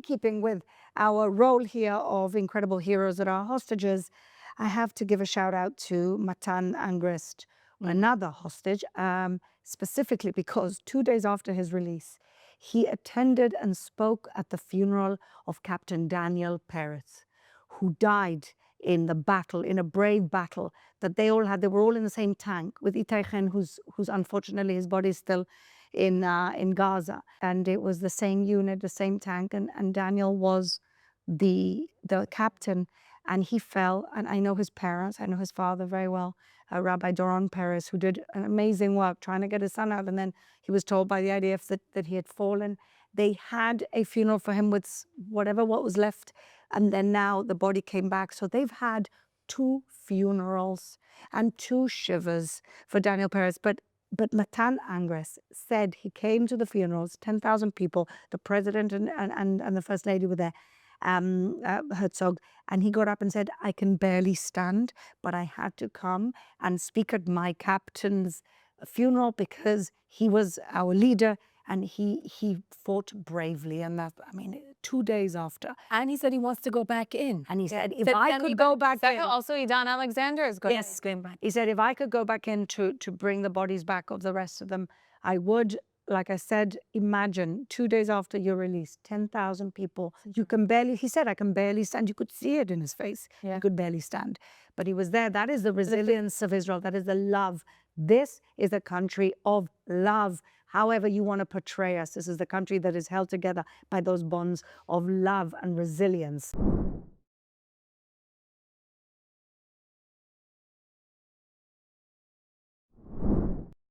keeping with our role here of incredible heroes that are hostages, I have to give a shout out to Matan Angrest, another hostage, specifically because 2 days after his release, he attended and spoke at the funeral of Captain Daniel Perez, who died in the battle, in a brave battle that they all had. They were all in the same tank with Itaichen, who's unfortunately his body is still in Gaza. And it was the same unit, the same tank, and Daniel was the captain, and he fell. And I know his parents, I know his father very well, Rabbi Doron Perez, who did an amazing work trying to get his son out. And then he was told by the IDF that he had fallen. They had a funeral for him with what was left. And then now the body came back. So they've had 2 funerals and 2 shivers for Daniel Perez. But Matan Angrest said he came to the funerals, 10,000 people, the president and the first lady were there, Herzog, and he got up and said, I can barely stand, but I had to come and speak at my captain's funeral because he was our leader and he fought bravely. And that, 2 days after. And he said he wants to go back in. And he said, if I could go back in. Also, Idan Alexander is going back. He said, if I could go back in to bring the bodies back of the rest of them, I would. Like I said, imagine 2 days after your release, 10,000 people. You can barely, he said, I can barely stand. You could see it in his face. Yeah. He could barely stand. But he was there. That is the resilience of Israel. That is the love. This is a country of love. However you want to portray us, this is the country that is held together by those bonds of love and resilience.